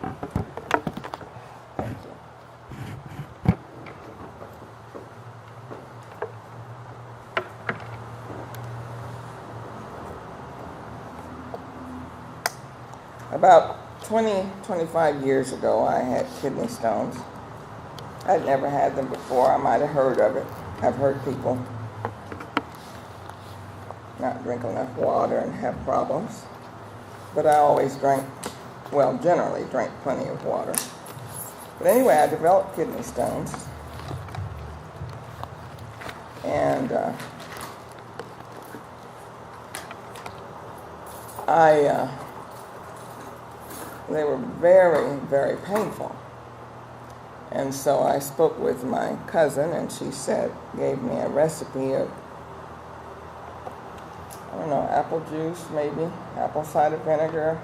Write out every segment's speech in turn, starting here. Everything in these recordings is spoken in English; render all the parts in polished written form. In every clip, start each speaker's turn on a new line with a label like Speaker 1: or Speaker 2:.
Speaker 1: Thank you. About 25 years ago, I had kidney stones. I'd never had them before. I might have heard of it. I've heard people not drink enough water and have problems. But I always generally drank plenty of water. But anyway, I developed kidney stones. And they were very, very painful. And so I spoke with my cousin, and she gave me a recipe of, apple juice maybe, apple cider vinegar,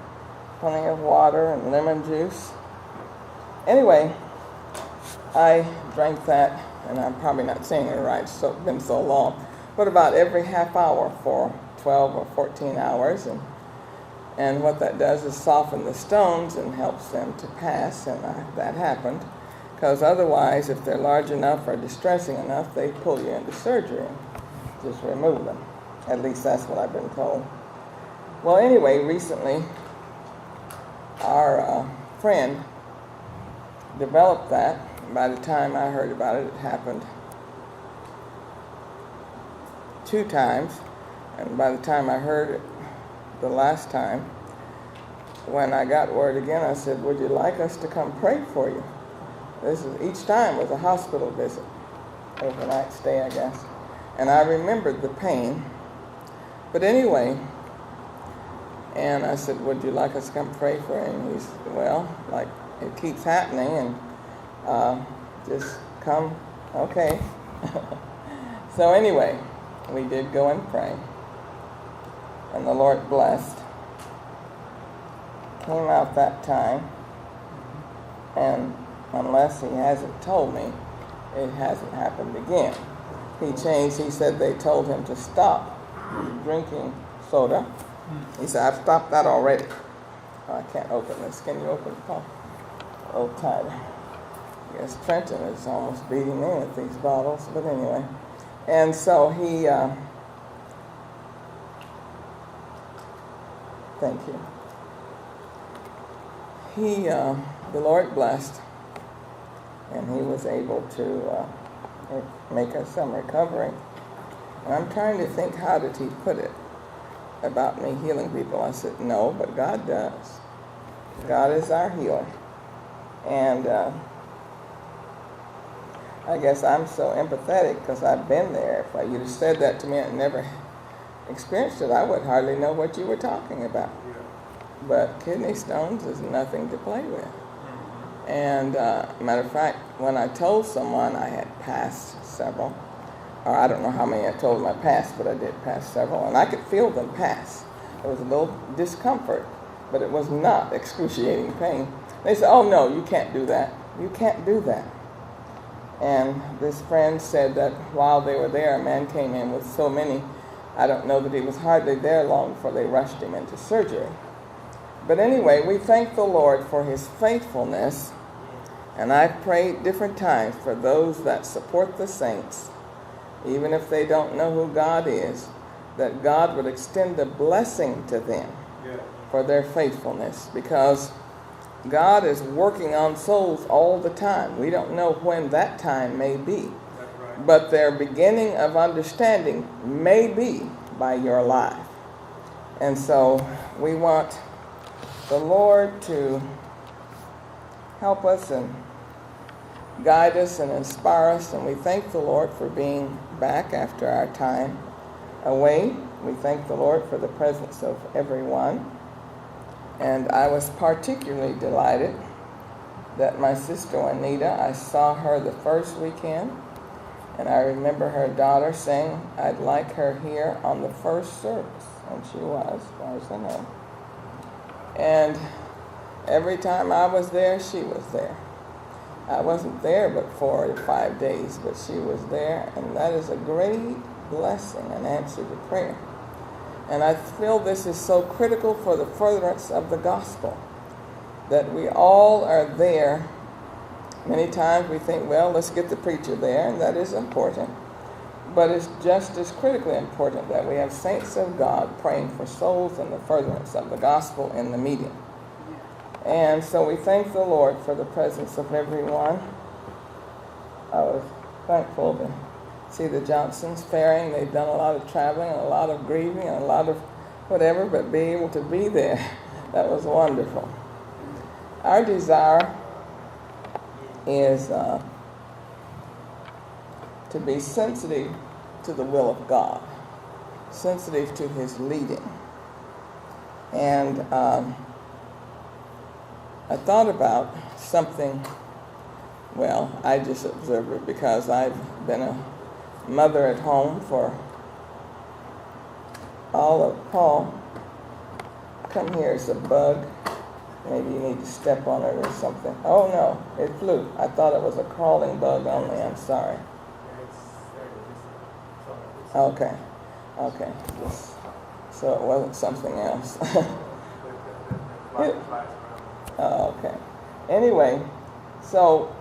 Speaker 1: plenty of water, and lemon juice. Anyway, I drank that, and I'm probably not saying it right, so it's been so long, but about every half hour for 12 or 14 hours. And what that does is soften the stones and helps them to pass, and that happened. Because otherwise, if they're large enough or distressing enough, they pull you into surgery and just remove them. At least that's what I've been told. Well, anyway, recently, our friend developed that. By the time I heard about it, it happened 2 times. And by the time I heard it the last time, when I got word again, I said, would you like us to come pray for you? Each time was a hospital visit, overnight stay, I guess. And I remembered the pain. But anyway, and I said, would you like us to come pray for you? And he said, well, like it keeps happening, and just come, okay. So anyway, we did go and pray. And the Lord blessed. Came out that time, and unless he hasn't told me, it hasn't happened again. He said they told him to stop drinking soda. He said, I've stopped that already. Oh, I can't open this. Can you open it? A little tighter. I guess Trenton is almost beating me with these bottles, but anyway. And so he, thank you. The Lord blessed, and he was able to make us some recovery. And I'm trying to think, how did he put it about me healing people? I said, no, but God does. God is our healer. And I guess I'm so empathetic because I've been there. If you'd have said that to me and never experienced it, I would hardly know what you were talking about. But kidney stones is nothing to play with. And matter of fact, when I told someone I had passed several, or I don't know how many I told them I passed, but I did pass several, and I could feel them pass. There was a little discomfort, but it was not excruciating pain. They said, oh no, you can't do that. You can't do that. And this friend said that while they were there, a man came in with so many, I don't know that he was hardly there long before they rushed him into surgery. But anyway, we thank the Lord for his faithfulness, and I've prayed different times for those that support the saints, even if they don't know who God is, that God would extend a blessing to them for their faithfulness, because God is working on souls all the time. We don't know when that time may be, but their beginning of understanding may be by your life. And so we want the Lord to help us and guide us and inspire us, and we thank the Lord for being back after our time away. We thank the Lord for the presence of everyone, and I was particularly delighted that my sister Juanita, I saw her the first weekend, and I remember her daughter saying, I'd like her here on the first service, and she was, as far as I know. And every time I was there, she was there. I wasn't there but 4 to 5 days, but she was there, and that is a great blessing, an answer to prayer. And I feel this is so critical for the furtherance of the gospel. that we all are there. Many times we think, well, let's get the preacher there, and that is important. But it's just as critically important that we have saints of God praying for souls and the furtherance of the gospel in the meeting. And so we thank the Lord for the presence of everyone. I was thankful to see the Johnsons faring. They've done a lot of traveling and a lot of grieving and a lot of whatever, but being able to be there, that was wonderful. Our desire is to be sensitive to the will of God, sensitive to his leading. And I thought about something, well, I just observed it because I've been a mother at home for all of Paul. Come here, it's a bug. Maybe you need to step on it or something. Oh no, it flew. I thought it was a crawling bug only, I'm sorry. Okay. So it wasn't something else. Okay. Anyway, so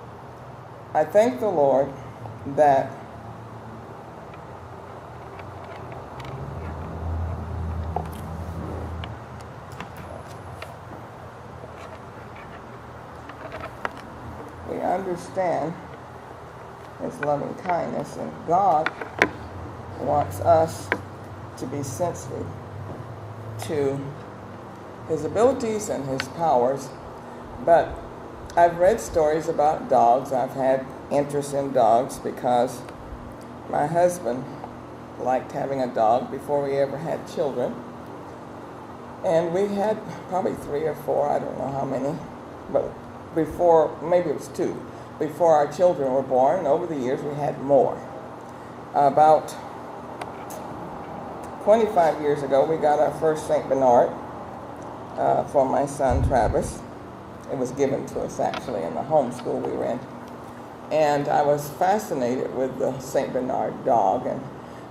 Speaker 1: I thank the Lord that we understand his loving kindness, and God wants us to be sensitive to his abilities and his powers. But I've read stories about dogs. I've had interest in dogs because my husband liked having a dog before we ever had children. And we had probably 3 or 4, I don't know how many, but before, maybe it was 2, before our children were born. And over the years we had more. About 25 years ago, we got our first St. Bernard for my son Travis. It was given to us actually in the home school we were in. And I was fascinated with the St. Bernard dog and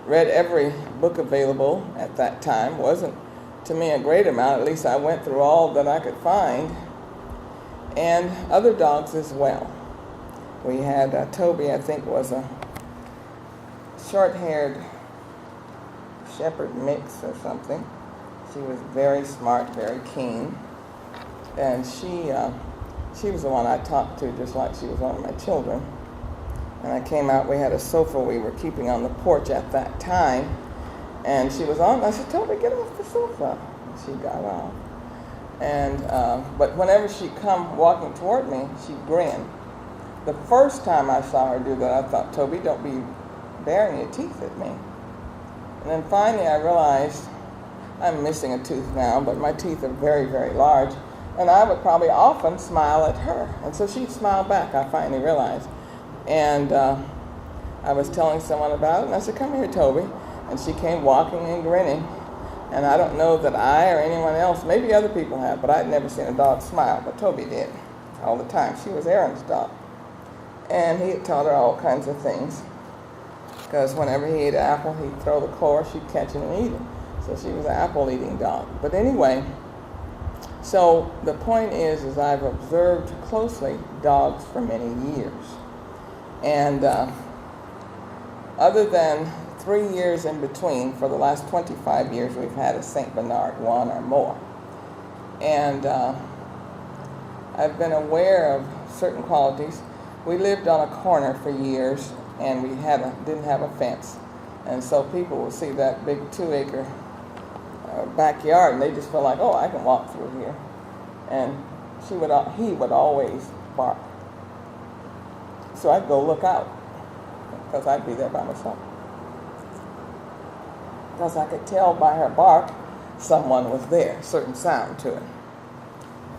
Speaker 1: read every book available at that time. Wasn't to me a great amount, at least I went through all that I could find. And other dogs as well. We had Toby, I think, was a short-haired shepherd mix or something. She was very smart, very keen. And she was the one I talked to just like she was one of my children. And I came out, we had a sofa we were keeping on the porch at that time. And she was on, I said, Toby, get off the sofa. And she got off. And, but whenever she'd come walking toward me, she'd grin. The first time I saw her do that, I thought, Toby, don't be baring your teeth at me. And then finally I realized I'm missing a tooth now, but my teeth are very, very large. And I would probably often smile at her. And so she'd smile back, I finally realized. And I was telling someone about it, and I said, come here, Toby. And she came walking and grinning. And I don't know that I or anyone else, maybe other people have, but I'd never seen a dog smile, but Toby did all the time. She was Aaron's dog. And he had taught her all kinds of things. Because whenever he ate an apple, he'd throw the core, she'd catch it and eat it. So she was an apple-eating dog. But anyway, so the point is I've observed closely dogs for many years. And other than 3 years in between, for the last 25 years, we've had a St. Bernard, one or more. And I've been aware of certain qualities. We lived on a corner for years, and we didn't have a fence. And so people would see that big 2-acre backyard, and they just feel like, oh, I can walk through here. And he would always bark. So I'd go look out, because I'd be there by myself. Because I could tell by her bark someone was there, certain sound to it.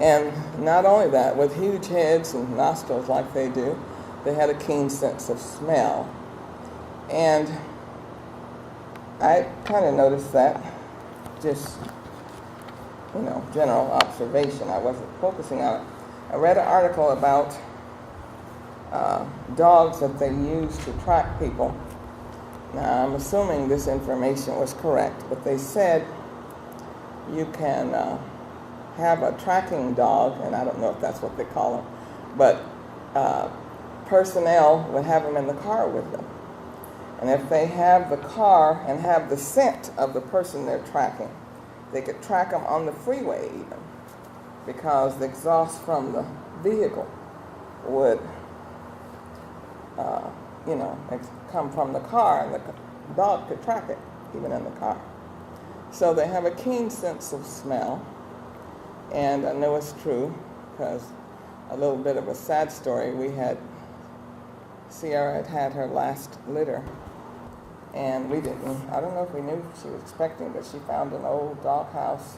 Speaker 1: And not only that, with huge heads and nostrils like they do, they had a keen sense of smell. And I kind of noticed that, just, general observation. I wasn't focusing on it. I read an article about dogs that they use to track people. Now, I'm assuming this information was correct, but they said you can have a tracking dog, and I don't know if that's what they call them, but personnel would have them in the car with them. And if they have the car and have the scent of the person they're tracking, they could track them on the freeway even, because the exhaust from the vehicle would, come from the car, and the dog could track it even in the car. So they have a keen sense of smell, and I know it's true because a little bit of a sad story. Sierra had her last litter, and I don't know if we knew she was expecting, but she found an old doghouse.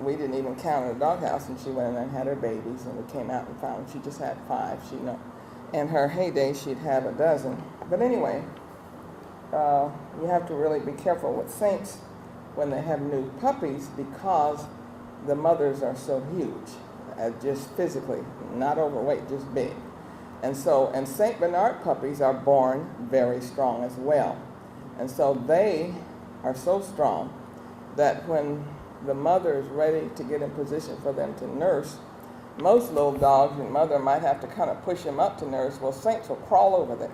Speaker 1: We didn't even count her doghouse, and she went in there and had her babies, and we came out and found she just had 5. In her heyday, she'd have a dozen. But anyway, you have to really be careful with Saints when they have new puppies, because the mothers are so huge, just physically, not overweight, just big. And St. Bernard puppies are born very strong as well. And so they are so strong that when the mother is ready to get in position for them to nurse, most little dogs, the mother might have to kind of push them up to nurse. Well, Saints will crawl over there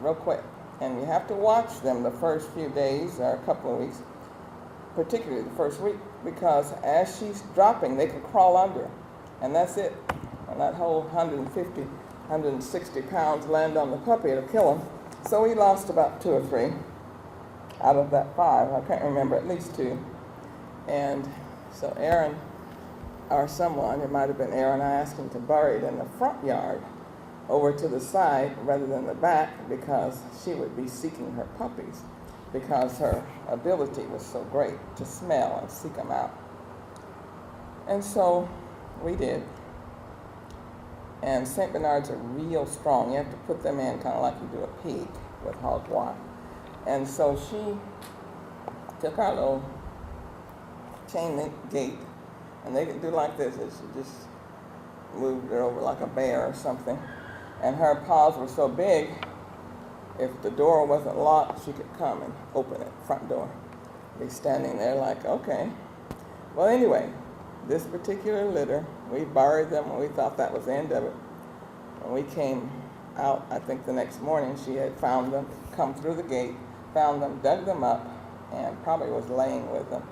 Speaker 1: real quick. And you have to watch them the first few days or a couple of weeks, particularly the first week, because as she's dropping, they can crawl under her. And that's it. And that whole 150, 160 pounds land on the puppy, it'll kill him. So we lost about 2 or 3 out of that 5. I can't remember, at least 2. And so Aaron, or someone, it might have been Aaron, I asked him to bury it in the front yard over to the side rather than the back, because she would be seeking her puppies, because her ability was so great to smell and seek them out. And so we did. And St. Bernards are real strong. You have to put them in kind of like you do a pig with hog wire. And so she took our little chain link gate, and they could do like this. She just moved her over like a bear or something. And her paws were so big, if the door wasn't locked, she could come and open it, front door. Be standing there like, okay. Well, anyway, this particular litter, we buried them when we thought that was the end of it. When we came out, I think the next morning, she had found them, come through the gate, found them, dug them up, and probably was laying with them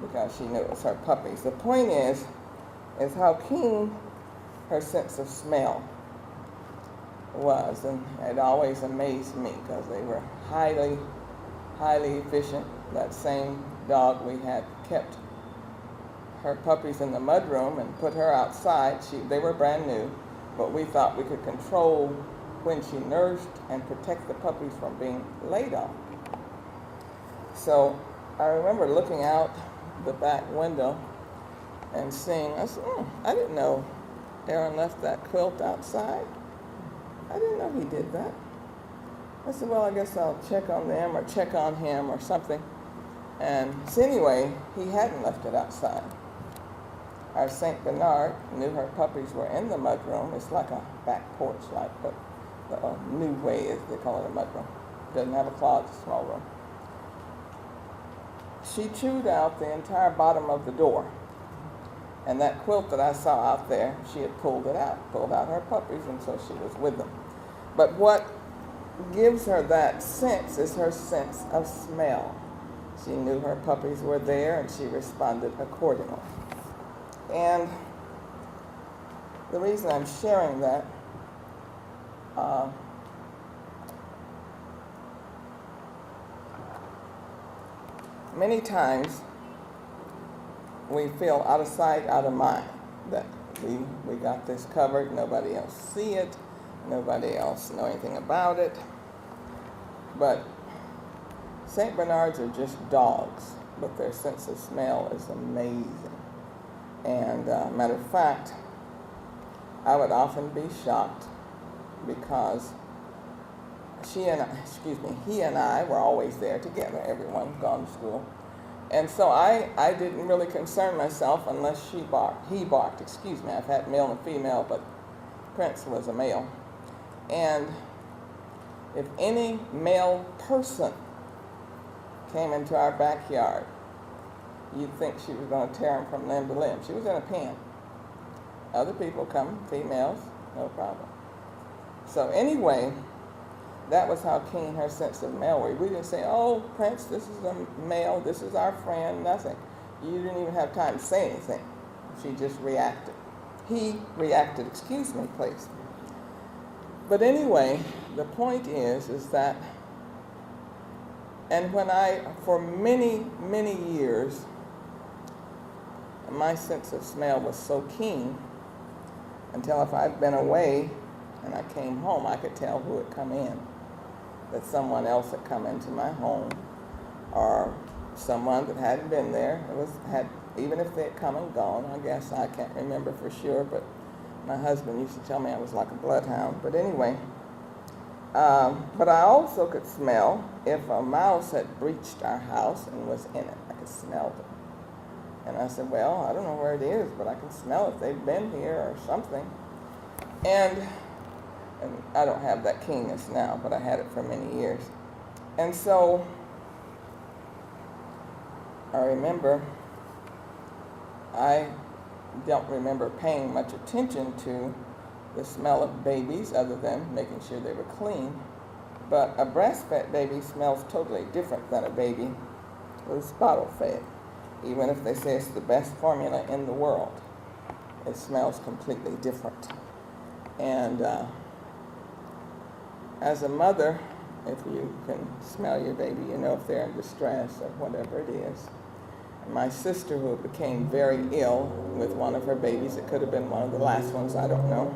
Speaker 1: because she knew it was her puppies. The point is how keen her sense of smell was, and it always amazed me because they were highly, highly efficient. That same dog, we had kept her puppies in the mudroom and put her outside. They were brand new, but we thought we could control when she nursed and protect the puppies from being laid on. So I remember looking out the back window and seeing, I said, I didn't know Aaron left that quilt outside. I didn't know he did that. I said, well, I guess I'll check on them or check on him or something. And so anyway, he hadn't left it outside. Our St. Bernard knew her puppies were in the mudroom. It's like a back porch, but the new way is they call it a mudroom. Doesn't have a closet, small room. She chewed out the entire bottom of the door. And that quilt that I saw out there, she had pulled out her puppies, and so she was with them. But what gives her that sense is her sense of smell. She knew her puppies were there, and she responded accordingly. And the reason I'm sharing that, many times we feel out of sight, out of mind, that we got this covered, nobody else see it, nobody else know anything about it. But St. Bernards are just dogs, but their sense of smell is amazing. And matter of fact, I would often be shocked because he and I were always there together, everyone gone to school. And so I didn't really concern myself unless he barked. I've had male and female, but Prince was a male. And if any male person came into our backyard, you'd think she was going to tear him from limb to limb. She was in a pen. Other people come, females, no problem. So anyway, that was how keen her sense of male was. We didn't say, oh, Prince, this is a male, this is our friend, nothing. You didn't even have time to say anything. She just reacted. He reacted, excuse me, please. But anyway, the point is that, and when for many, many years, my sense of smell was so keen until if I'd been away and I came home, I could tell who had come in, that someone else had come into my home, or someone that hadn't been there. Even if they had come and gone, I guess I can't remember for sure, but my husband used to tell me I was like a bloodhound. But anyway, but I also could smell if a mouse had breached our house and was in it. I could smell them. And I said, well, I don't know where it is, but I can smell if they've been here or something. And I don't have that keenness now, but I had it for many years. And so I remember, I don't remember paying much attention to the smell of babies other than making sure they were clean. But a breastfed baby smells totally different than a baby who's bottle fed. Even if they say it's the best formula in the world, it smells completely different. And as a mother, if you can smell your baby, you know if they're in distress or whatever it is. My sister, who became very ill with one of her babies, it could have been one of the last ones, I don't know,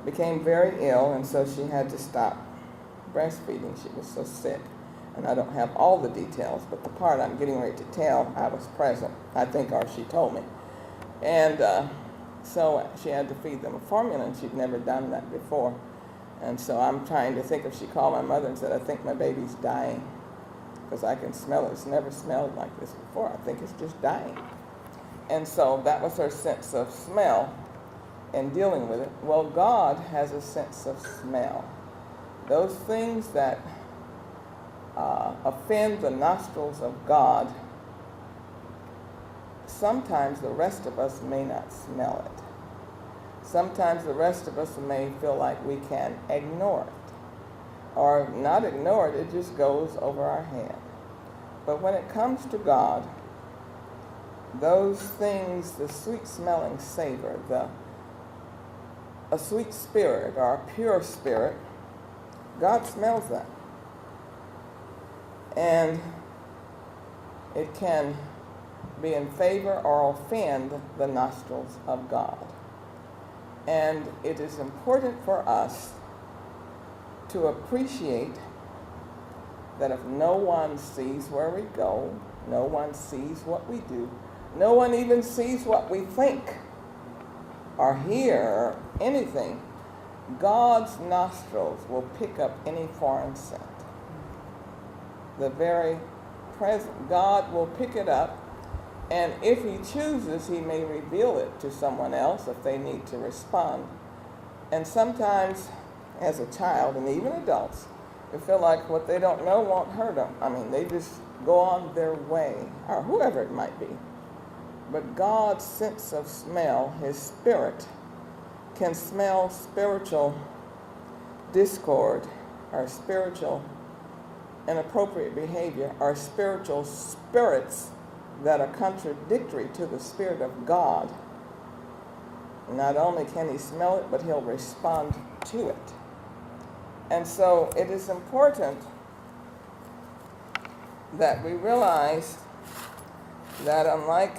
Speaker 1: became very ill, and so she had to stop breastfeeding. She was so sick. And I don't have all the details, but the part I'm getting ready to tell, I was present, I think, or she told me. And so she had to feed them a formula, and she'd never done that before. And so I'm trying to think if she called my mother and said, I think my baby's dying, because I can smell it. It's never smelled like this before. I think it's just dying. And so that was her sense of smell and dealing with it. Well, God has a sense of smell. Those things that offend the nostrils of God, sometimes the rest of us may not smell it. Sometimes the rest of us may feel like we can ignore it. Or not ignore it, it just goes over our head. But when it comes to God, those things, the sweet smelling savor, a sweet spirit or a pure spirit, God smells that. And it can be in favor or offend the nostrils of God. And it is important for us to appreciate that if no one sees where we go, no one sees what we do, no one even sees what we think or hear, anything, God's nostrils will pick up any foreign scent. The very present, God will pick it up, and if he chooses, he may reveal it to someone else if they need to respond. And sometimes, as a child, and even adults, they feel like what they don't know won't hurt them. I mean, they just go on their way, or whoever it might be. But God's sense of smell, his spirit, can smell spiritual discord or spiritual inappropriate behavior or spiritual spirits that are contradictory to the Spirit of God. Not only can he smell it, but he'll respond to it. And so it is important that we realize that unlike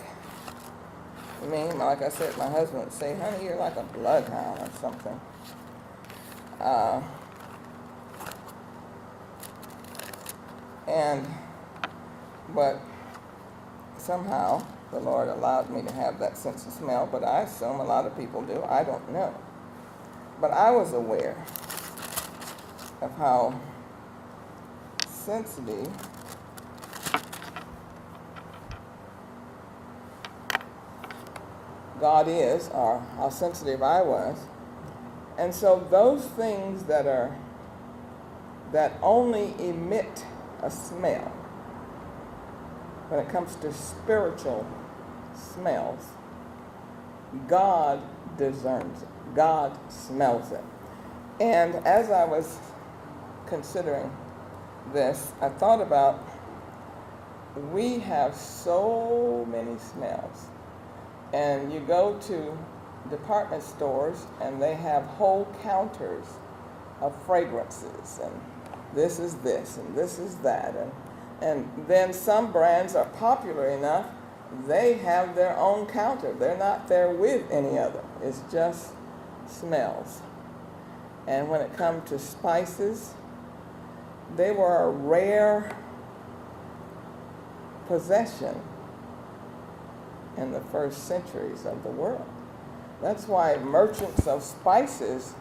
Speaker 1: me, like I said, my husband would say, honey, you're like a bloodhound or something. But somehow the Lord allowed me to have that sense of smell, but I assume a lot of people do. I don't know. But I was aware of how sensitive God is, or how sensitive I was. And so those things that only emit a smell, when it comes to spiritual smells, God discerns it. God smells it. And as I was considering this, I thought about we have so many smells. And you go to department stores and they have whole counters of fragrances, and this is this and this is that, and then some brands are popular enough, they have their own counter. They're not there with any other. It's just smells. And when it comes to spices, they were a rare possession in the first centuries of the world. That's why merchants of spices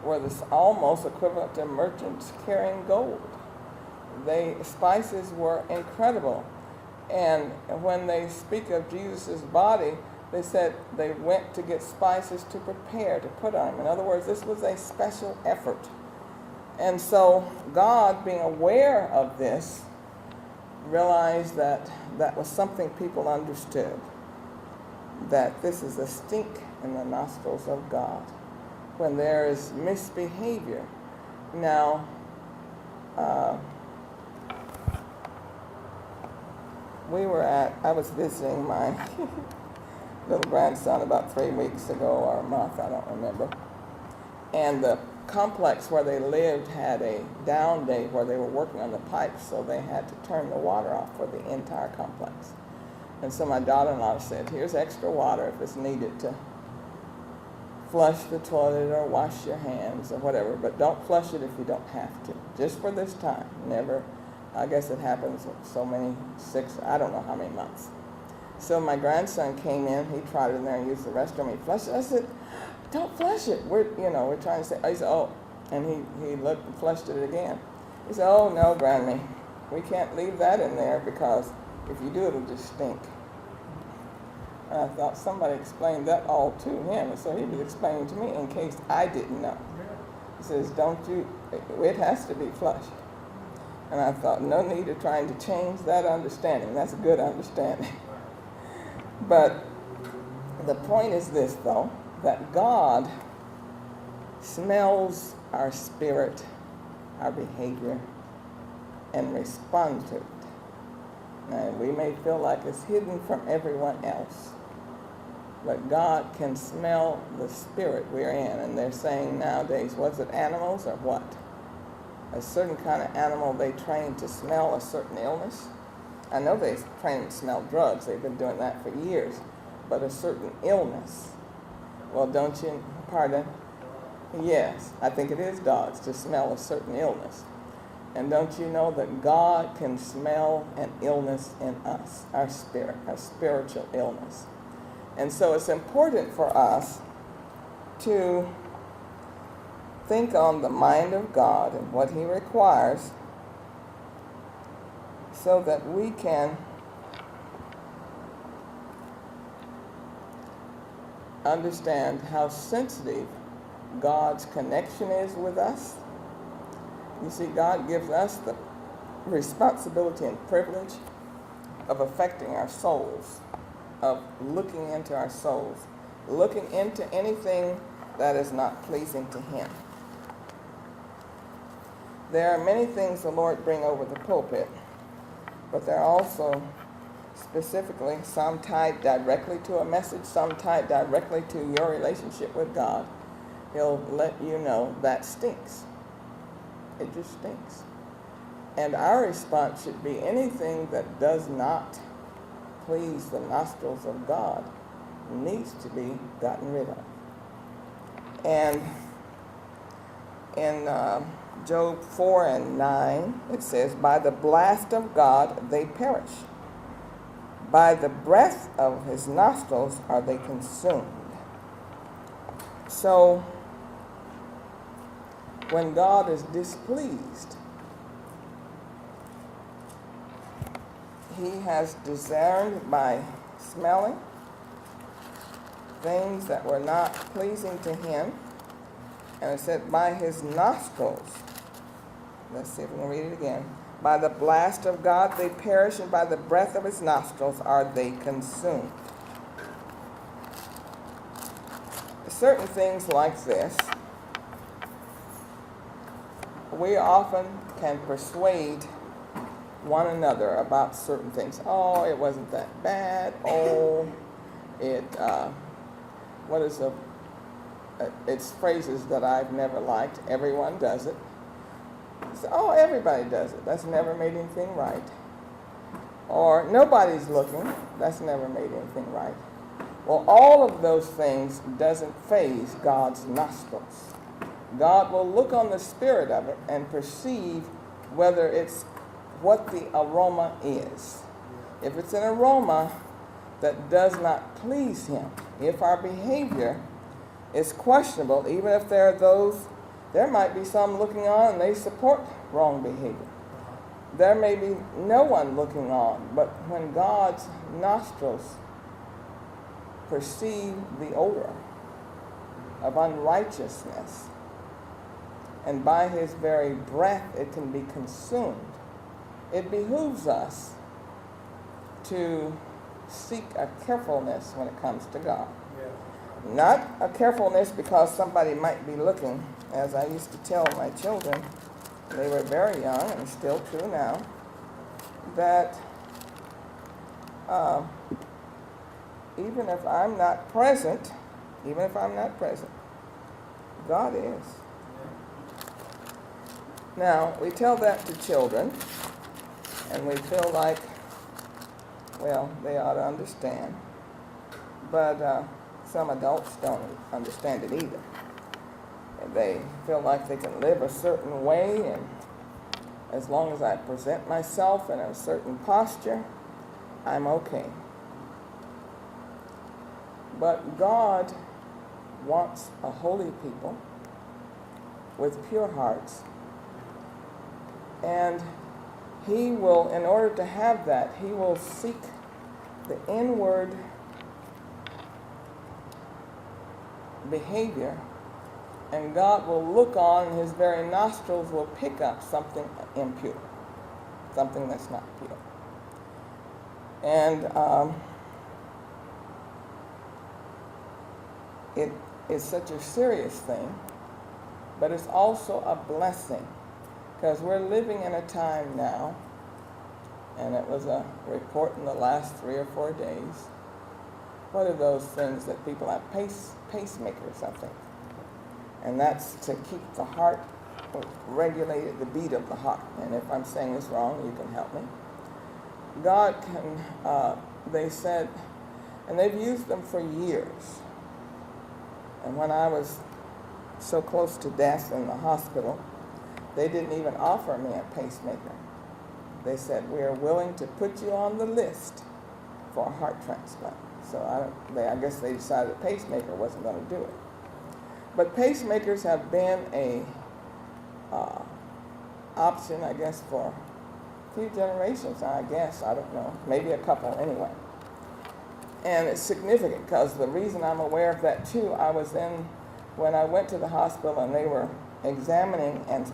Speaker 1: were almost equivalent to merchants carrying gold. Spices were incredible. And when they speak of Jesus' body, they said they went to get spices to prepare, to put on him. In other words, this was a special effort. And so God, being aware of this, realized that that was something people understood, that this is a stink in the nostrils of God when there is misbehavior. Now, I was visiting my little grandson about 3 weeks ago, or a month, I don't remember. And the complex where they lived had a down day where they were working on the pipes, so they had to turn the water off for the entire complex. And so my daughter-in-law said, here's extra water if it's needed to flush the toilet or wash your hands or whatever, but don't flush it if you don't have to. Just for this time. Never, I guess it happens so many, I don't know how many months. So my grandson came in, he trotted in there and used the restroom, he flushed it. I said, don't flush it. We're trying to say, he said, oh, and he looked and flushed it again. He said, oh no, Granny, we can't leave that in there because if you do, it'll just stink. And I thought somebody explained that all to him, and so he was explaining to me in case I didn't know. He says, it has to be flushed. And I thought, no need of trying to change that understanding. That's a good understanding. But the point is this, though, that God smells our spirit, our behavior, and responds to it. Now, we may feel like it's hidden from everyone else, but God can smell the spirit we're in. And they're saying nowadays, was it animals or what? A certain kind of animal they train to smell a certain illness. I know they train to smell drugs. They've been doing that for years. But a certain illness. Well, don't you, pardon? Yes, I think it is dogs to smell a certain illness. And don't you know that God can smell an illness in us, our spirit, our spiritual illness. And so it's important for us to think on the mind of God and what he requires so that we can understand how sensitive God's connection is with us. You see, God gives us the responsibility and privilege of affecting our souls, of looking into our souls, looking into anything that is not pleasing to him. There are many things the Lord bring over the pulpit, but there are also specifically some tied directly to a message, some tied directly to your relationship with God. He'll let you know that stinks. It just stinks. And our response should be anything that does not please the nostrils of God needs to be gotten rid of. And in Job 4:9, it says, by the blast of God they perish. By the breath of his nostrils are they consumed. So, when God is displeased, he has discerned by smelling things that were not pleasing to him. And it said, by his nostrils, let's see if we can read it again. By the blast of God they perish, and by the breath of his nostrils are they consumed. Certain things like this, we often can persuade one another about certain things. Oh, it wasn't that bad. Oh, it's phrases that I've never liked. Everyone does it. So, oh, everybody does it. That's never made anything right. Or nobody's looking. That's never made anything right. Well, all of those things doesn't faze God's nostrils. God will look on the spirit of it and perceive whether it's what the aroma is. If it's an aroma that does not please him, if our behavior is questionable, even if there might be some looking on and they support wrong behavior. There may be no one looking on, but when God's nostrils perceive the odor of unrighteousness, and by his very breath it can be consumed, it behooves us to seek a carefulness when it comes to God. Yeah. Not a carefulness because somebody might be looking, as I used to tell my children, they were very young and still true now, that even if I'm not present, God is. Now, we tell that to children, and we feel like, well, they ought to understand. But some adults don't understand it either. And they feel like they can live a certain way, and as long as I present myself in a certain posture, I'm okay. But God wants a holy people with pure hearts. And he will, in order to have that, he will seek the inward behavior, and God will look on, and his very nostrils will pick up something impure, something that's not pure. And it is such a serious thing, but it's also a blessing. Because we're living in a time now, and it was a report in the last 3 or 4 days. What are those things that people have? Pacemakers, I think. And that's to keep the heart regulated, the beat of the heart. And if I'm saying this wrong, you can help me. God can, they said, and they've used them for years. And when I was so close to death in the hospital, they didn't even offer me a pacemaker. They said, we are willing to put you on the list for a heart transplant. So I guess they decided a pacemaker wasn't going to do it. But pacemakers have been a option, I guess, for a few generations, I guess. I don't know. Maybe a couple anyway. And it's significant because the reason I'm aware of that too, when I went to the hospital and they were examining and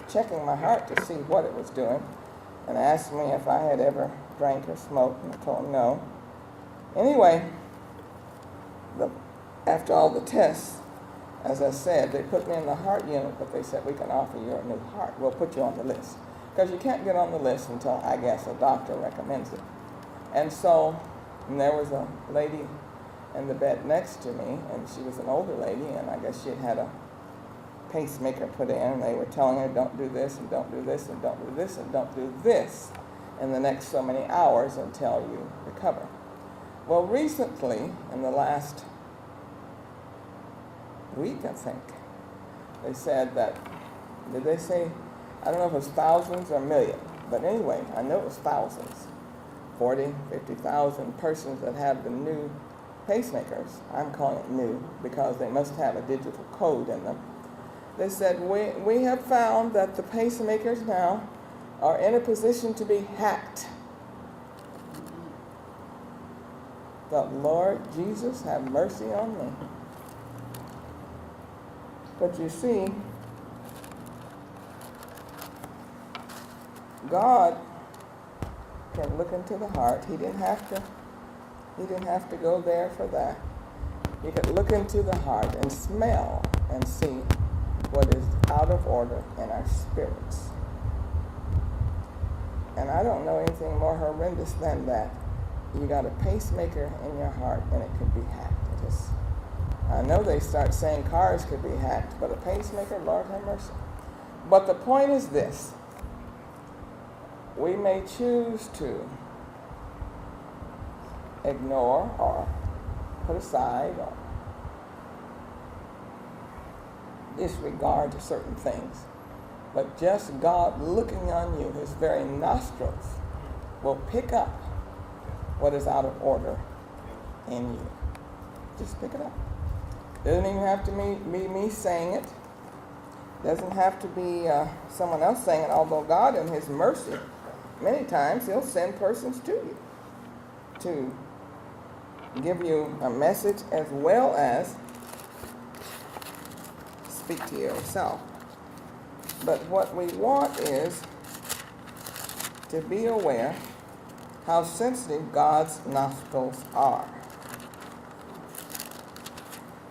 Speaker 1: checking my heart to see what it was doing, and asked me if I had ever drank or smoked, and I told them no. Anyway, after all the tests, as I said, they put me in the heart unit, but they said, we can offer you a new heart. We'll put you on the list. Because you can't get on the list until, I guess, a doctor recommends it. And so, and there was a lady in the bed next to me, and she was an older lady, and I guess she had had a pacemaker put in, and they were telling her, don't do this, and don't do this, and don't do this, and don't do this in the next so many hours until you recover. Well, recently, in the last week, I think, they said that, did they say, I don't know if it was thousands or millions, but anyway, I know it was thousands, 40, 50,000 persons that have the new pacemakers. I'm calling it new because they must have a digital code in them. They said, we have found that the pacemakers now are in a position to be hacked. The Lord Jesus have mercy on me. But you see, God can look into the heart. He didn't have to go there for that. He could look into the heart and smell and see what is out of order in our spirits. And I don't know anything more horrendous than that. You got a pacemaker in your heart and it could be hacked. I know they start saying cars could be hacked, but a pacemaker, Lord have mercy. But the point is this. We may choose to ignore or put aside or disregard to certain things. But just God looking on you, his very nostrils will pick up what is out of order in you. Just pick it up. Doesn't even have to be me saying it. Doesn't have to be someone else saying it, although God in his mercy, many times he'll send persons to you to give you a message as well as speak to yourself. But what we want is to be aware how sensitive God's nostrils are.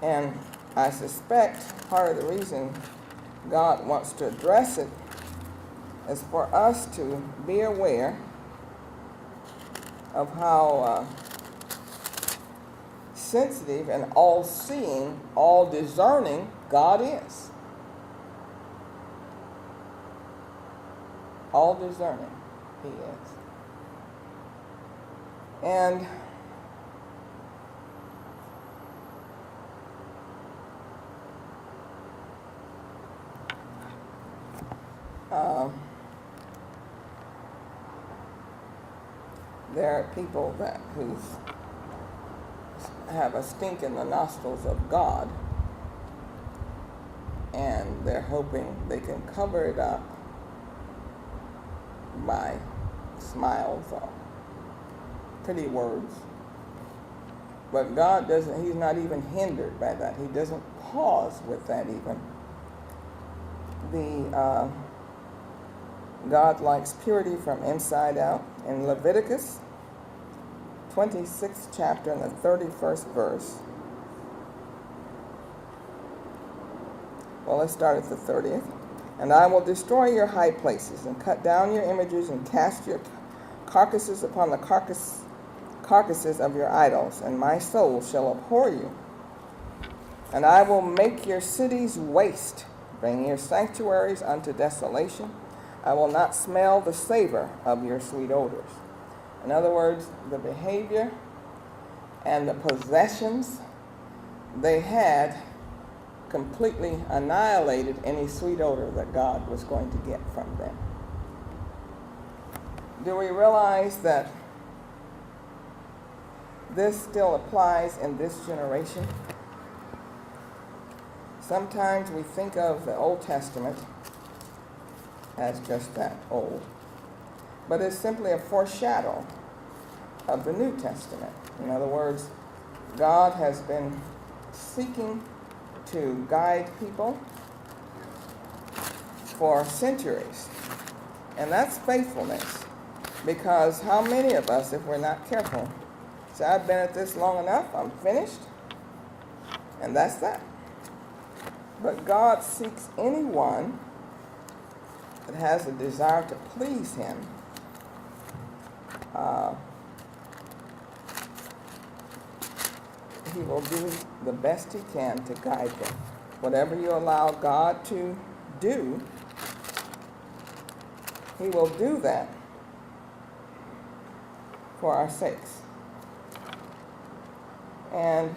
Speaker 1: And I suspect part of the reason God wants to address it is for us to be aware of how sensitive and all-seeing, all-discerning God is. All-discerning he is. And there are people who have a stink in the nostrils of God, and they're hoping they can cover it up by smiles or pretty words. But God doesn't, he's not even hindered by that. He doesn't pause with that even. God likes purity from inside out. In Leviticus 26th chapter and the 31st verse. Well, let's start at the 30th. And I will destroy your high places and cut down your images and cast your carcasses upon the carcasses of your idols, and my soul shall abhor you. And I will make your cities waste, bring your sanctuaries unto desolation. I will not smell the savor of your sweet odors. In other words, the behavior and the possessions they had completely annihilated any sweet odor that God was going to get from them. Do we realize that this still applies in this generation? Sometimes we think of the Old Testament as just that old, but it's simply a foreshadow of the New Testament. In other words, God has been seeking to guide people for centuries, and that's faithfulness, because how many of us, if we're not careful, say, I've been at this long enough, I'm finished, and that's that. But God seeks anyone that has a desire to please him. He will do the best he can to guide them. Whatever you allow God to do, he will do that for our sakes. And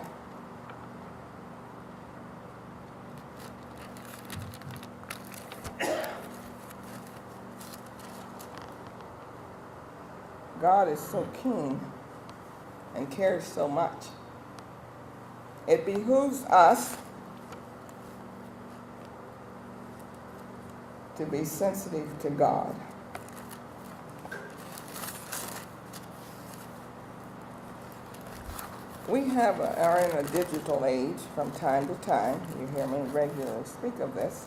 Speaker 1: God is so keen and cares so much. It behooves us to be sensitive to God. We are in a digital age from time to time. You hear me regularly speak of this.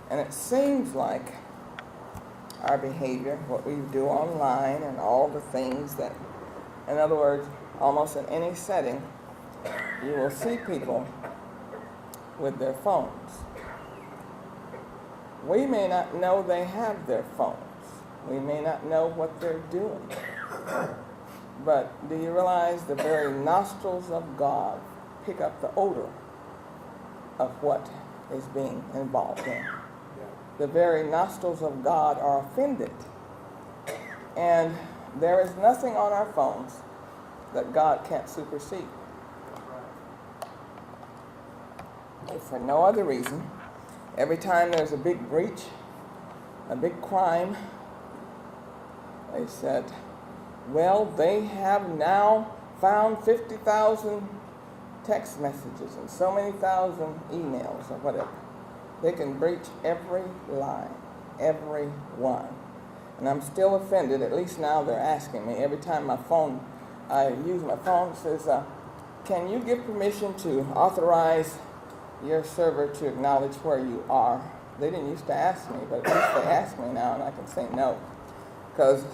Speaker 1: And it seems like our behavior, what we do online and all the things that, in other words, almost in any setting, you will see people with their phones. We may not know they have their phones. We may not know what they're doing. But do you realize the very nostrils of God pick up the odor of what is being involved in? The very nostrils of God are offended. And there is nothing on our phones that God can't supersede. If for no other reason, every time there's a big breach, a big crime, they said, well, they have now found 50,000 text messages and so many thousand emails or whatever. They can breach every line, every one. And I'm still offended, at least now they're asking me. Every time I use my phone, it says, can you give permission to authorize your server to acknowledge where you are? They didn't used to ask me, but at least they ask me now, and I can say no. Because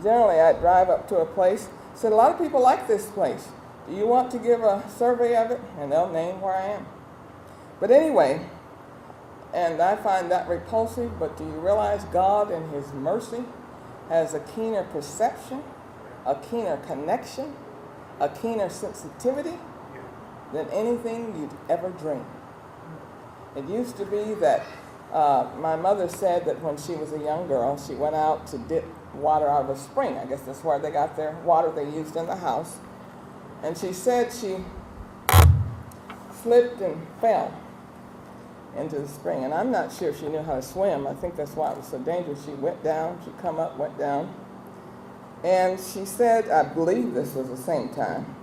Speaker 1: generally I drive up to a place, said a lot of people like this place. Do you want to give a survey of it? And they'll name where I am. But anyway, and I find that repulsive, but do you realize God in His mercy has a keener perception, a keener connection, a keener sensitivity than anything you'd ever dream? It used to be that my mother said that when she was a young girl, she went out to dip water out of a spring. I guess that's where they got their water they used in the house. And she said she slipped and fell into the spring. And I'm not sure she knew how to swim. I think that's why it was so dangerous. She went down, she come up, went down. And she said, I believe this was the same time,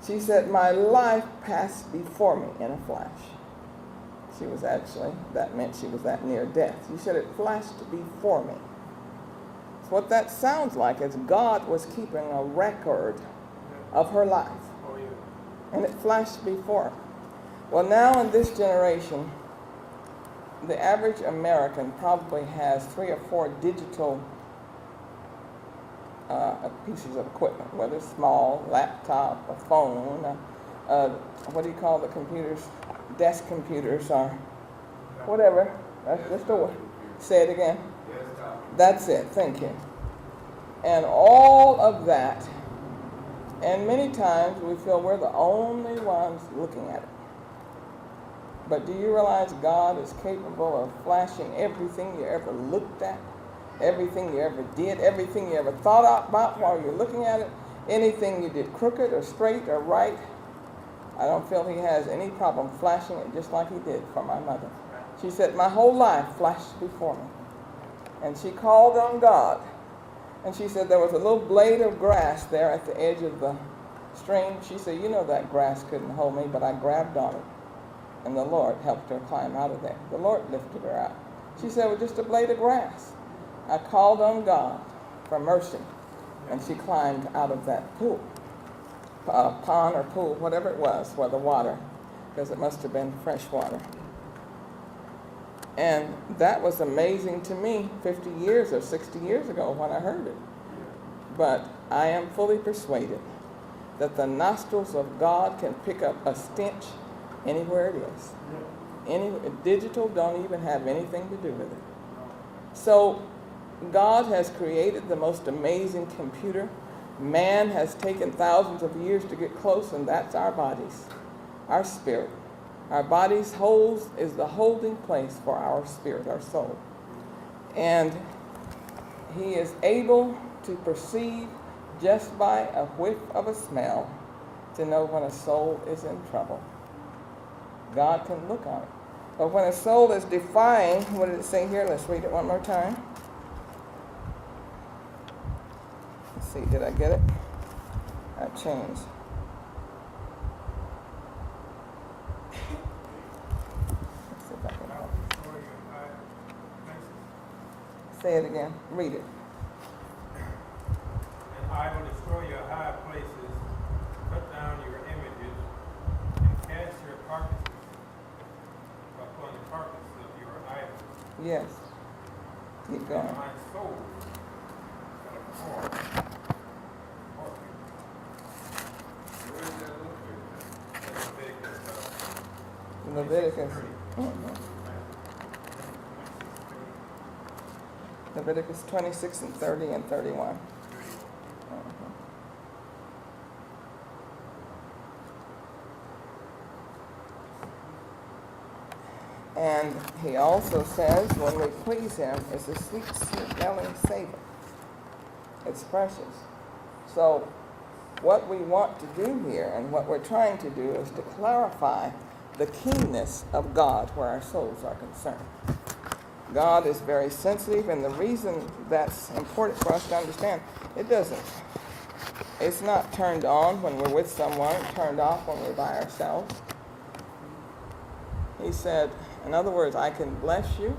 Speaker 1: she said, my life passed before me in a flash. She was actually, that meant she was that near death. She said it flashed before me. So what that sounds like is God was keeping a record of her life. And it flashed before her. Well, now in this generation, the average American probably has 3 or 4 digital pieces of equipment, whether it's small, laptop, a phone, what do you call the computers? Desk computers or whatever. That's just a word. Say it again. That's it. Thank you. And all of that, and many times we feel we're the only ones looking at it. But do you realize God is capable of flashing everything you ever looked at, everything you ever did, everything you ever thought about while you're looking at it, anything you did crooked or straight or right? I don't feel He has any problem flashing it just like He did for my mother. She said, my whole life flashed before me. And she called on God. And she said there was a little blade of grass there at the edge of the stream. She said, you know that grass couldn't hold me, but I grabbed on it. And the Lord helped her climb out of there. The Lord lifted her out. She said, it was just a blade of grass. I called on God for mercy. And she climbed out of that pool. Pond or pool, whatever it was, where the water, because it must have been fresh water. And that was amazing to me 50 years or 60 years ago when I heard it. But I am fully persuaded that the nostrils of God can pick up a stench anywhere it is. Digital don't even have anything to do with it. So God has created the most amazing computer. Man has taken thousands of years to get close, and that's our bodies, our spirit. Our bodies is the holding place for our spirit, our soul. And He is able to perceive just by a whiff of a smell to know when a soul is in trouble. God can look on it. But when a soul is defying, what did it say here? Let's read it one more time. Let's see, did I get it? I changed. Let's see if I can help. Say it again. Read it.
Speaker 2: And I will destroy your high places, cut down your images, and cast your carcasses upon the carcass of your idols.
Speaker 1: Yes. Keep going.
Speaker 2: And my soul shall abhor working. Where is that located? That's
Speaker 1: Leviticus.
Speaker 2: 26:30.
Speaker 1: Leviticus 26 and 30 and 31. And he also says when we please him, it's a sweet smelling savor. It's precious. So what we want to do here and what we're trying to do is to clarify the keenness of God where our souls are concerned. God is very sensitive, and the reason that's important for us to understand, it's not turned on when we're with someone, turned off when we're by ourselves. He said, in other words, I can bless you,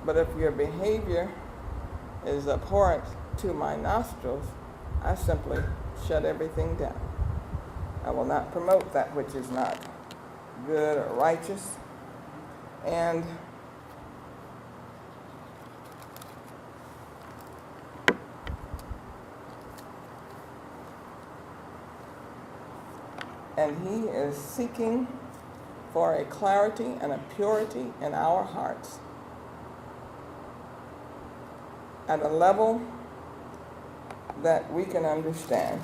Speaker 1: but if your behavior is abhorrent to my nostrils, I simply shut everything down. I will not promote that which is not good or righteous. And he is seeking for a clarity and a purity in our hearts at a level that we can understand.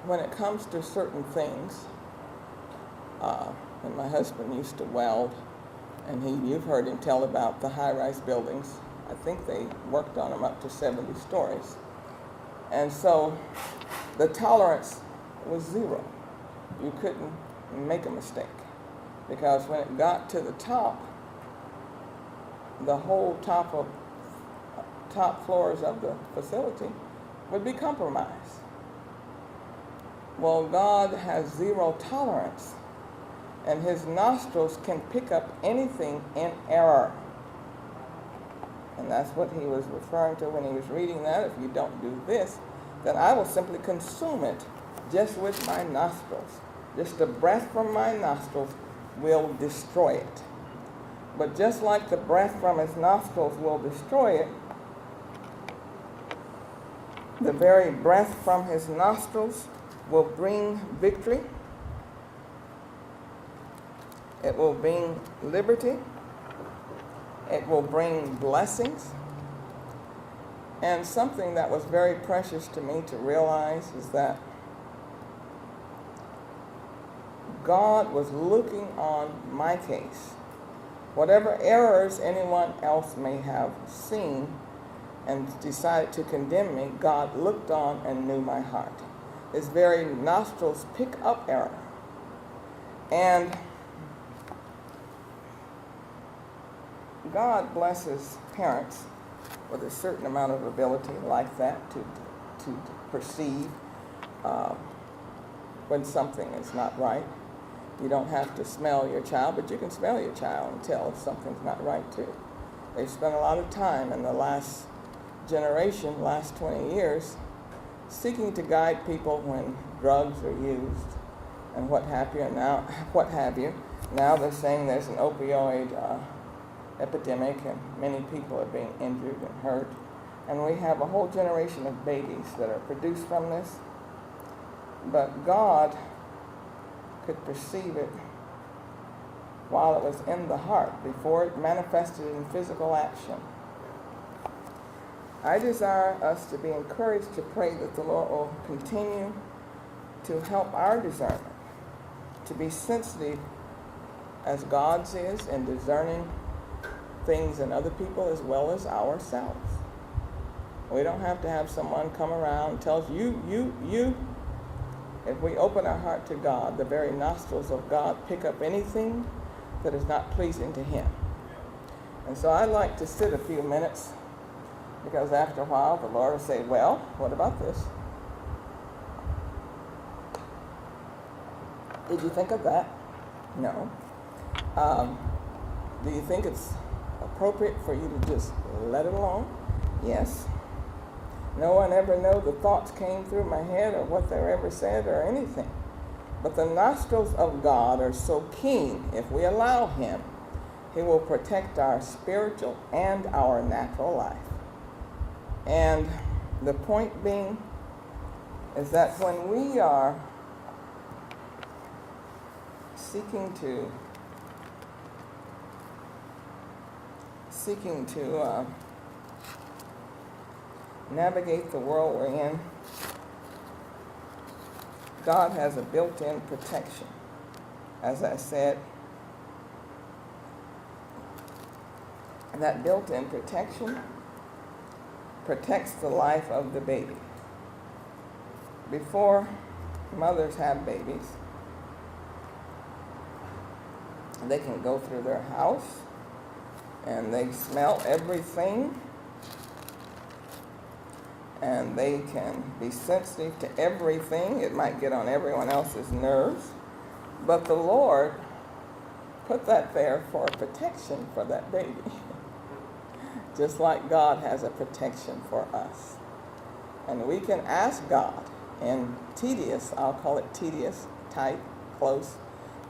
Speaker 1: When it comes to certain things, when my husband used to weld, and you've heard him tell about the high-rise buildings. I think they worked on them up to 70 stories. And so the tolerance was zero. You couldn't make a mistake, because when it got to the top, the whole top floors of the facility would be compromised. Well, God has zero tolerance, and his nostrils can pick up anything in error. And that's what he was referring to when he was reading that. If you don't do this, then I will simply consume it just with my nostrils. Just the breath from my nostrils will destroy it. But just like the breath from his nostrils will destroy it, the very breath from his nostrils will bring victory. It will bring liberty. It will bring blessings. And something that was very precious to me to realize is that God was looking on my case. Whatever errors anyone else may have seen and decided to condemn me, God looked on and knew my heart. His very nostrils pick up error. And God blesses parents with a certain amount of ability like that to perceive when something is not right. You don't have to smell your child, but you can smell your child and tell if something's not right too. They've spent a lot of time in the last generation, last 20 years, seeking to guide people when drugs are used and what have you. Now they're saying there's an opioid epidemic and many people are being injured and hurt. And we have a whole generation of babies that are produced from this. But God could perceive it while it was in the heart, before it manifested in physical action. I desire us to be encouraged to pray that the Lord will continue to help our discernment, to be sensitive as God's is in discerning things in other people as well as ourselves. We don't have to have someone come around and tell us, you. If we open our heart to God, the very nostrils of God pick up anything that is not pleasing to him. And so I like to sit a few minutes, because after a while the Lord will say, well, what about this? Did you think of that? No. Do you think it's appropriate for you to just let it alone? Yes. No one ever know the thoughts came through my head or what they were ever said or anything. But the nostrils of God are so keen, if we allow him, he will protect our spiritual and our natural life. And the point being is that when we are seeking to navigate the world we're in, God has a built-in protection. As I said, that built-in protection protects the life of the baby. Before mothers have babies, they can go through their house and they smell everything, and they can be sensitive to everything. It might get on everyone else's nerves, but the Lord put that there for protection for that baby. Just like God has a protection for us. And we can ask God in tedious, I'll call it tedious, tight, close,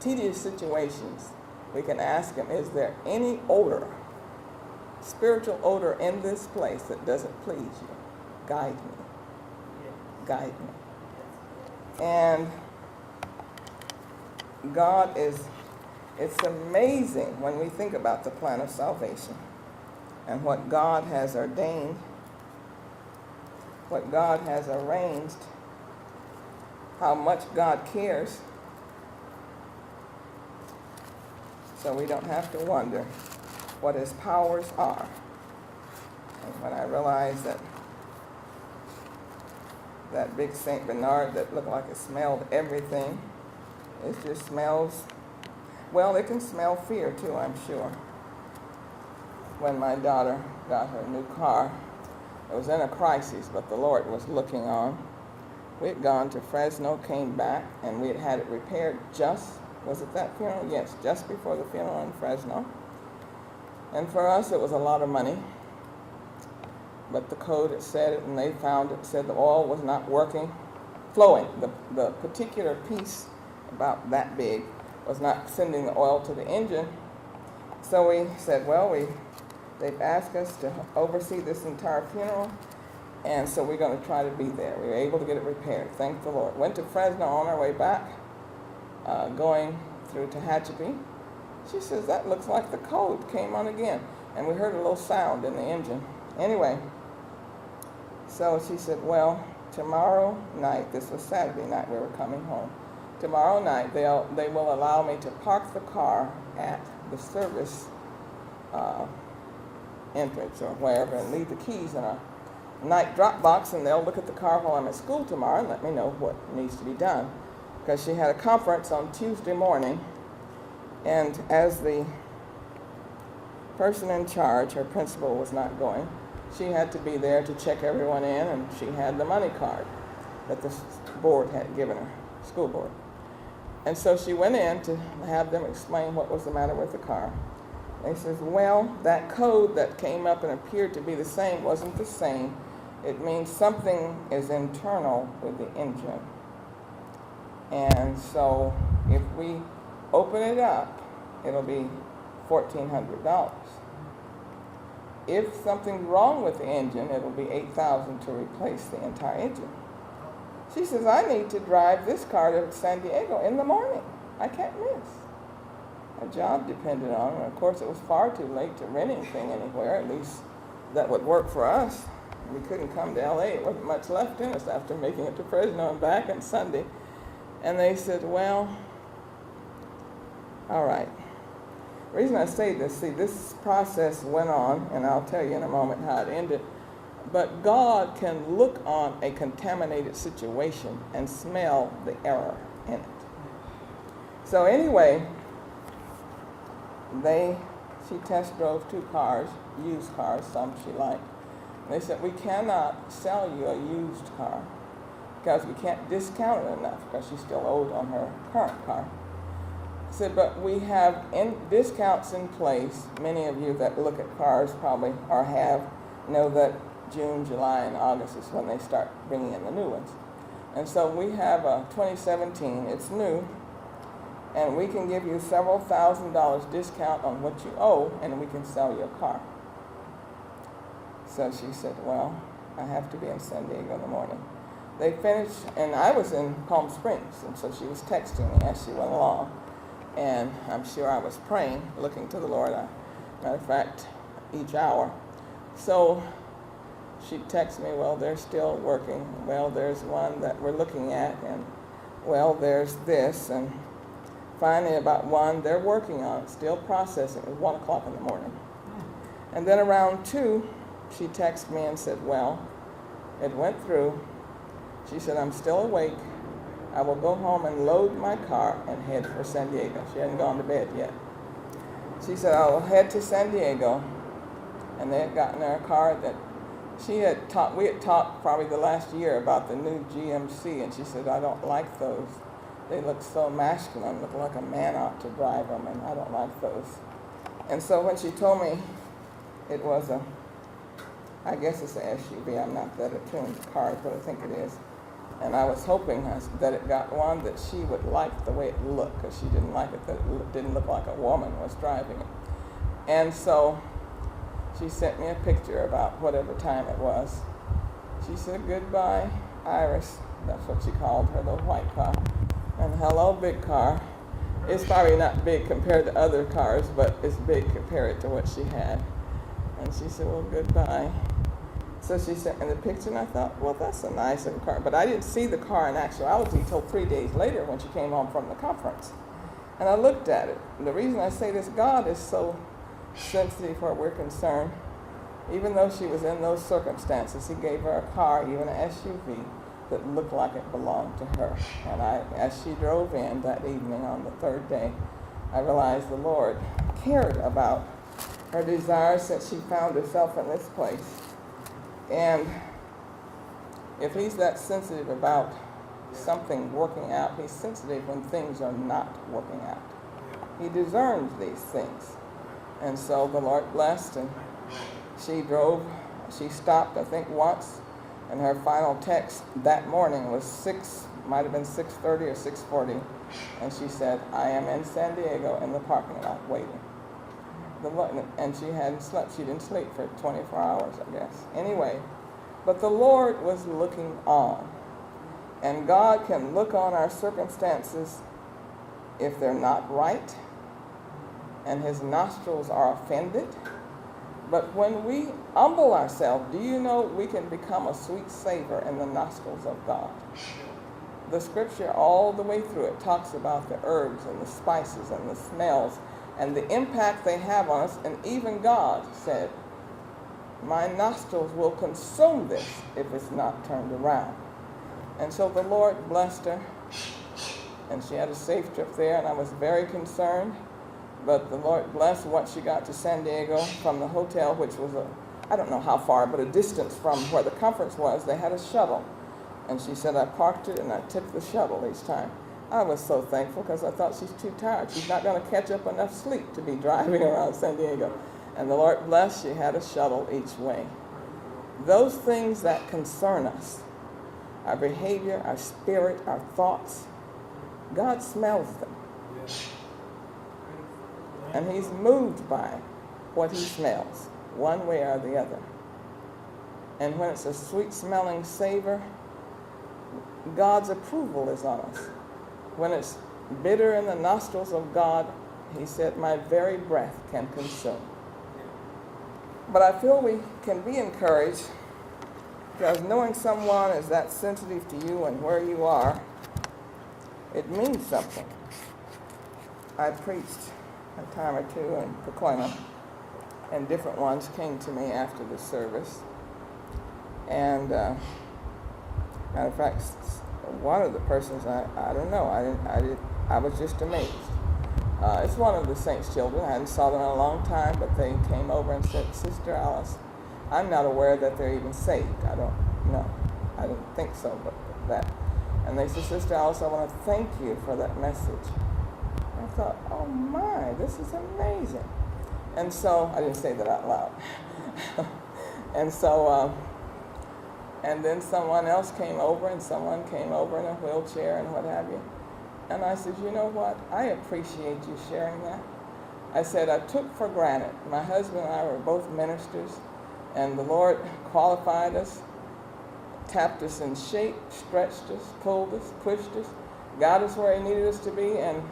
Speaker 1: tedious situations. We can ask him, is there any odor, spiritual odor in this place that doesn't please you? Guide me. Guide me. And God it's amazing when we think about the plan of salvation and what God has ordained, what God has arranged, how much God cares. So we don't have to wonder what his powers are. And when I realized that big St. Bernard that looked like it smelled everything, it just smells, well, it can smell fear too, I'm sure. When my daughter got her new car, it was in a crisis, but the Lord was looking on. We had gone to Fresno, came back, and we had had it repaired was it that funeral? Yes, just before the funeral in Fresno. And for us, it was a lot of money. But the code, it said it, and they found it, said the oil was not working, flowing. The particular piece about that big was not sending the oil to the engine. So we said, well, they've asked us to oversee this entire funeral, and so we're going to try to be there. We were able to get it repaired, thank the Lord. Went to Fresno on our way back, going through Tehachapi. She says, that looks like the code came on again. And we heard a little sound in the engine. Anyway, so she said, well, tomorrow night, this was Saturday night, we were coming home. Tomorrow night, they will allow me to park the car at the service entrance or wherever and leave the keys in a night drop box, and they'll look at the car while I'm at school tomorrow and let me know what needs to be done. Because she had a conference on Tuesday morning, and as the person in charge, her principal was not going, she had to be there to check everyone in, and she had the money card that the board had given her, school board. And so she went in to have them explain what was the matter with the car. They says, well, that code that came up and appeared to be the same wasn't the same. It means something is internal with the engine. And so if we open it up, it'll be $1,400. If something's wrong with the engine, it'll be $8,000 to replace the entire engine. She says, I need to drive this car to San Diego in the morning. I can't miss. A job depended on it. And of course, it was far too late to rent anything anywhere. At least that would work for us. We couldn't come to LA. There wasn't much left in us after making it to Fresno and back on Sunday. And they said, well, all right. The reason I say this, see, this process went on, and I'll tell you in a moment how it ended. But God can look on a contaminated situation and smell the error in it. So anyway, she test drove 2 cars, used cars, some she liked. And they said, we cannot sell you a used car because we can't discount it enough because she's still owed on her current car. I said, but we have discounts in place. Many of you that look at cars probably or have know that June, July, and August is when they start bringing in the new ones. And so we have a 2017, it's new, and we can give you several $1,000s discount on what you owe, and we can sell you a car. So she said, well, I have to be in San Diego in the morning. They finished, and I was in Palm Springs, and so she was texting me as she went along. And I'm sure I was praying, looking to the Lord, matter of fact, each hour. So she texted me, well, they're still working. Well, there's one that we're looking at, and well, there's this. And finally, about 1, they're working on it, still processing. It was 1 o'clock in the morning. And then around 2, she texted me and said, well, it went through. She said, I'm still awake. I will go home and load my car and head for San Diego. She hadn't gone to bed yet. She said, I will head to San Diego. And they had gotten her a car that we had talked probably the last year about the new GMC, and she said, I don't like those. They look so masculine, look like a man ought to drive them, and I don't like those. And so when she told me it was I guess it's an SUV, I'm not that attuned to cars, but I think it is. And I was hoping that it got one that she would like the way it looked, because she didn't like it, that it didn't look like a woman was driving it. And so she sent me a picture about whatever time it was. She said, goodbye, Iris. That's what she called her little white car. And hello, big car. It's probably not big compared to other cars, but it's big compared to what she had. And she said, well, goodbye. So she sent me the picture, and I thought, well, that's a nice little car. But I didn't see the car in actuality until 3 days later when she came home from the conference. And I looked at it. And the reason I say this, God is so sensitive where we're concerned. Even though she was in those circumstances, he gave her a car, even an SUV, that looked like it belonged to her. And as she drove in that evening on the 3rd day, I realized the Lord cared about her desires since she found herself in this place. And if he's that sensitive about something working out, he's sensitive when things are not working out. He discerns these things. And so the Lord blessed, and she stopped, I think, once, and her final text that morning was might have been 6:30 or 6:40, and she said, I am in San Diego in the parking lot waiting. And she hadn't slept. She didn't sleep for 24 hours, I guess. Anyway, but the Lord was looking on. And God can look on our circumstances if they're not right, and his nostrils are offended. But when we humble ourselves, do you know we can become a sweet savor in the nostrils of God? The scripture all the way through it talks about the herbs and the spices and the smells and the impact they have on us. And even God said, my nostrils will consume this if it's not turned around. And so the Lord blessed her, and she had a safe trip there, and I was very concerned. But the Lord blessed once she got to San Diego from the hotel, which was I don't know how far, but a distance from where the conference was. They had a shuttle. And she said, I parked it and I took the shuttle each time. I was so thankful because I thought she's too tired. She's not going to catch up enough sleep to be driving around San Diego. And the Lord blessed, she had a shuttle each way. Those things that concern us, our behavior, our spirit, our thoughts, God smells them. And he's moved by what he smells, one way or the other. And when it's a sweet-smelling savor, God's approval is on us. When it's bitter in the nostrils of God, he said, my very breath can consume. But I feel we can be encouraged because knowing someone is that sensitive to you and where you are, it means something. I preached a time or two in Pacoima, and different ones came to me after the service. And matter of fact, one of the persons, I don't know, I was just amazed. It's one of the saints' children. I hadn't saw them in a long time, but they came over and said, Sister Alice, I'm not aware that they're even saved. I don't know. I didn't think so, but that. And they said, Sister Alice, I want to thank you for that message. I thought, oh my, this is amazing. And so, I didn't say that out loud. And so And then someone else came over, and someone came over in a wheelchair and what have you. And I said, you know what? I appreciate you sharing that. I said, I took for granted. My husband and I were both ministers, and the Lord qualified us, tapped us in shape, stretched us, pulled us, pushed us, got us where he needed us to be, and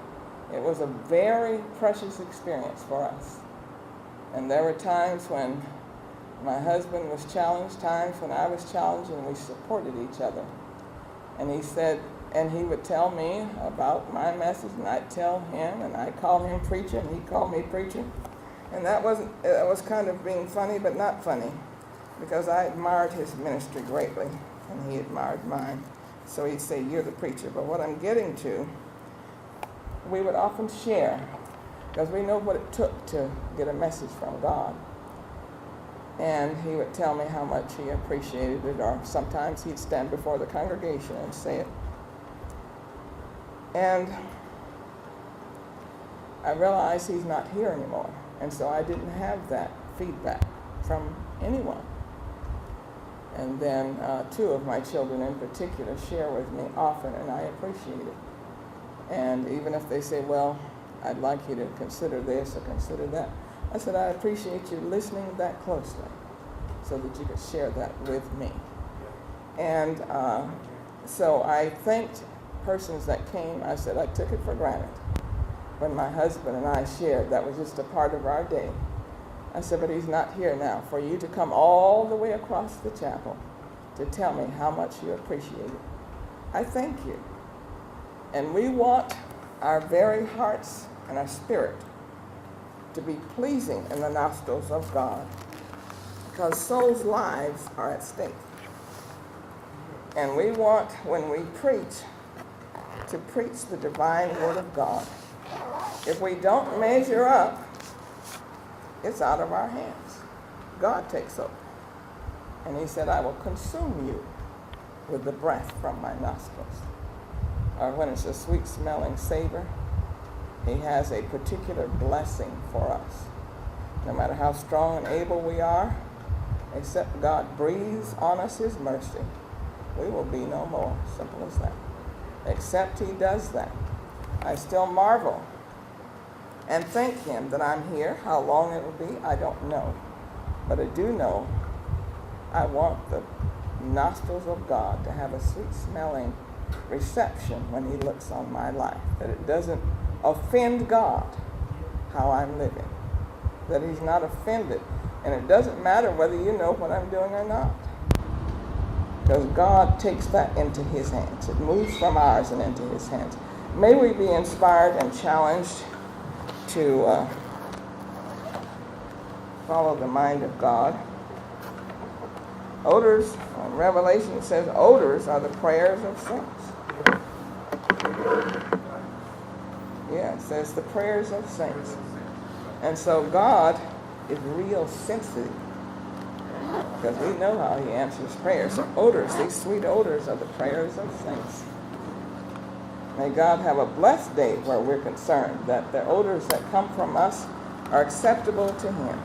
Speaker 1: it was a very precious experience for us. And there were times when my husband was challenged, times when I was challenged, and we supported each other. And he said, and he would tell me about my message, and I'd tell him, and I'd call him preacher, and he'd call me preacher. And that was kind of being funny, but not funny, because I admired his ministry greatly, and he admired mine. So he'd say, you're the preacher. But what I'm getting to, we would often share, because we know what it took to get a message from God. And he would tell me how much he appreciated it, or sometimes he'd stand before the congregation and say it. And I realized he's not here anymore, and so I didn't have that feedback from anyone. And then 2 of my children in particular share with me often, and I appreciate it. And even if they say, well, I'd like you to consider this or consider that, I said, I appreciate you listening that closely so that you could share that with me. And so I thanked persons that came. I said, I took it for granted when my husband and I shared. That was just a part of our day. I said, but he's not here now. For you to come all the way across the chapel to tell me how much you appreciate it, I thank you. And we want our very hearts and our spirit to be pleasing in the nostrils of God, because souls' lives are at stake. And we want, when we preach, to preach the divine word of God. If we don't measure up, it's out of our hands. God takes over. And he said, I will consume you with the breath from my nostrils. Or when it's a sweet-smelling savor, he has a particular blessing for us. No matter how strong and able we are, except God breathes on us his mercy, we will be no more. Simple as that. Except he does that. I still marvel and thank him that I'm here. How long it will be, I don't know. But I do know I want the nostrils of God to have a sweet-smelling reception when he looks on my life, that it doesn't offend God how I'm living, that he's not offended. And it doesn't matter whether you know what I'm doing or not, because God takes that into his hands. It moves from ours and into his hands. May we be inspired and challenged to follow the mind of God. Odors, Revelation says odors are the prayers of saints. Yeah, it says the prayers of saints. And so God is real sensitive, because we know how he answers prayers. So odors, these sweet odors, are the prayers of saints. May God have a blessed day where we're concerned that the odors that come from us are acceptable to him.